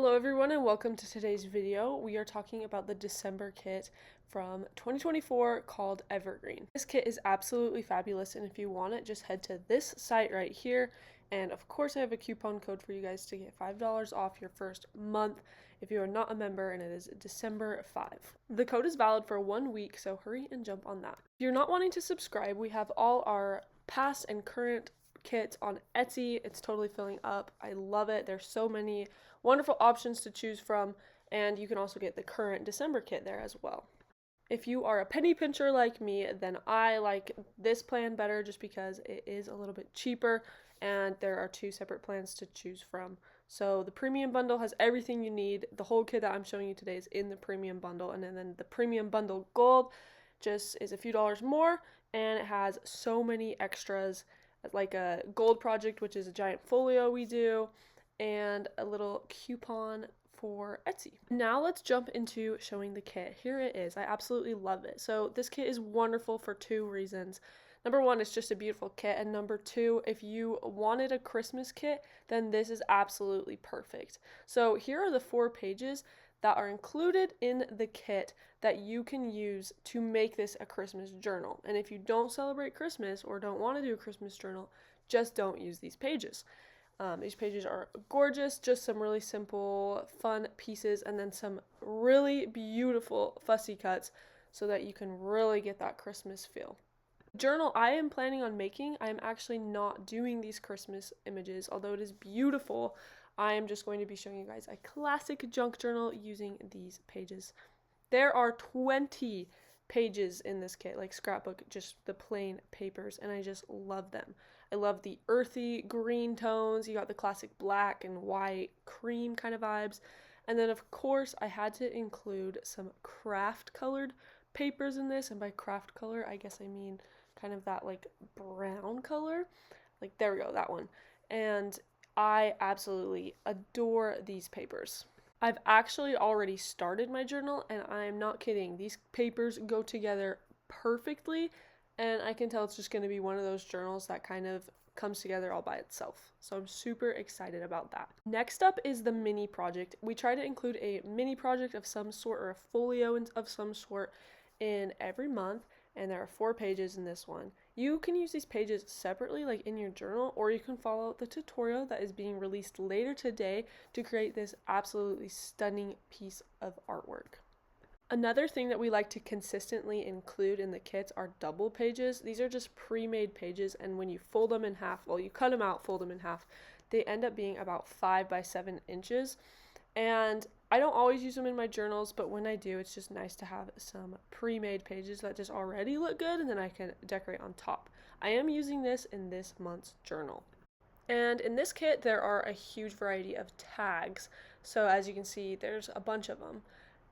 Hello everyone and welcome to today's video. We are talking about the December kit from 2024 called Evergreen. This kit is absolutely fabulous, and if you want it, just head to this site right here. And of course I have a coupon code for you guys to get $5 off your first month if you are not a member, and it is December 5. The code is valid for 1 week, so hurry and jump on that. If you're not wanting to subscribe, we have all our past and current kits on Etsy. It's totally filling up. I love it. There's so many wonderful options to choose from, and you can also get the current December kit there as well. If you are a penny pincher like me, then I like this plan better just because it is a little bit cheaper and there are 2 separate plans to choose from. So the premium bundle has everything you need. The whole kit that I'm showing you today is in the premium bundle, and then the premium bundle gold just is a few dollars more, and it has so many extras like a gold project, which is a giant folio we do, and a little coupon for Etsy. Now let's jump into showing the kit. Here it is. I absolutely love it. So this kit is wonderful for 2 reasons. Number 1, it's just a beautiful kit, and number 2, if you wanted a Christmas kit, then this is absolutely perfect. So here are the 4 pages that are included in the kit that you can use to make this a Christmas journal. And if you don't celebrate Christmas or don't want to do a Christmas journal, just don't use these pages. These pages are gorgeous, just some really simple, fun pieces, and then some really beautiful fussy cuts so that you can really get that Christmas feel. The journal I am planning on making, I am actually not doing these Christmas images, although it is beautiful. I am just going to be showing you guys a classic junk journal using these pages. There are 20 pages in this kit, like scrapbook, just the plain papers, and I just love them. I love the earthy green tones. You got the classic black and white cream kind of vibes. And then of course I had to include some craft colored papers in this, and by craft color I guess I mean kind of that like brown color. Like there we go, that one. And I absolutely adore these papers. I've actually already started my journal, and I'm not kidding. These papers go together perfectly, and I can tell it's just going to be one of those journals that kind of comes together all by itself. So I'm super excited about that. Next up is the mini project. We try to include a mini project of some sort or a folio of some sort in every month, and there are 4 pages in this one. You can use these pages separately, like in your journal, or you can follow the tutorial that is being released later today to create this absolutely stunning piece of artwork. Another thing that we like to consistently include in the kits are double pages. These are just pre-made pages, and when you fold them in half, well, you cut them out, fold them in half, they end up being about 5 by 7 inches. And I don't always use them in my journals, but when I do, it's just nice to have some pre-made pages that just already look good, and then I can decorate on top. I am using this in this month's journal. And in this kit, there are a huge variety of tags. So as you can see, there's a bunch of them,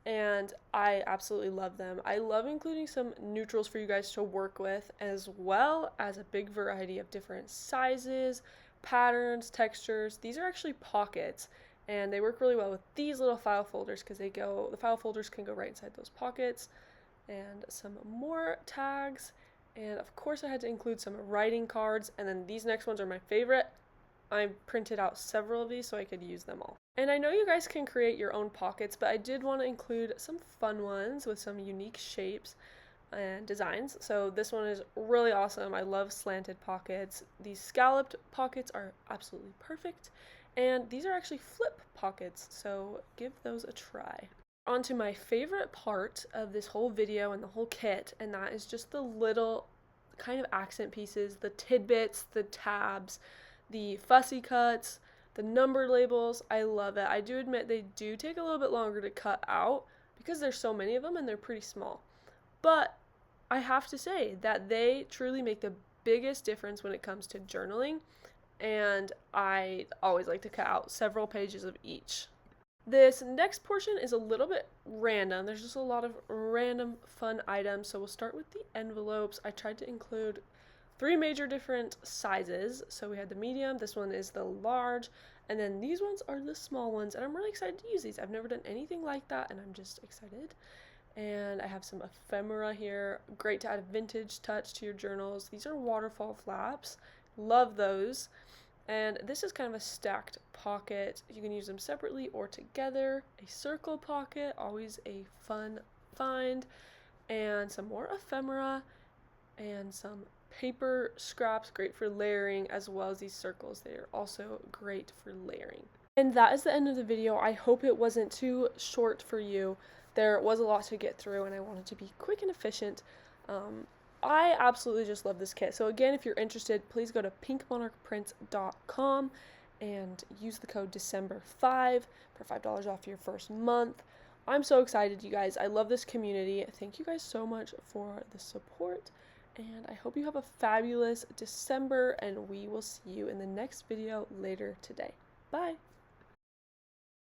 and I absolutely love them. I love including some neutrals for you guys to work with, as well as a big variety of different sizes, patterns, textures. These are actually pockets, and they work really well with these little file folders because the file folders can go right inside those pockets. And some more tags, and of course I had to include some writing cards, and then these next ones are my favorite. I printed out several of these so I could use them all. And I know you guys can create your own pockets, but I did want to include some fun ones with some unique shapes and designs. So this one is really awesome. I love slanted pockets. These scalloped pockets are absolutely perfect. And these are actually flip pockets, so give those a try. On to my favorite part of this whole video and the whole kit, and that is just the little kind of accent pieces, the tidbits, the tabs, the fussy cuts, the numbered labels. I love it. I do admit they do take a little bit longer to cut out because there's so many of them and they're pretty small. But I have to say that they truly make the biggest difference when it comes to journaling, and I always like to cut out several pages of each. This next portion is a little bit random. There's just a lot of random fun items. So we'll start with the envelopes. I tried to include 3 major different sizes. So we had the medium, this one is the large, and then these ones are the small ones, and I'm really excited to use these. I've never done anything like that, and I'm just excited. And I have some ephemera here. Great to add a vintage touch to your journals. These are waterfall flaps. Love those. And this is kind of a stacked pocket. You can use them separately or together. A circle pocket, always a fun find. And some more ephemera and some paper scraps, great for layering, as well as these circles. They are also great for layering. And that is the end of the video. I hope it wasn't too short for you. There was a lot to get through and I wanted to be quick and efficient. I absolutely just love this kit. So again, if you're interested, please go to pinkmonarchprints.com and use the code December5 for $5 off your first month. I'm so excited, you guys. I love this community. Thank you guys so much for the support, and I hope you have a fabulous December, and we will see you in the next video later today. Bye!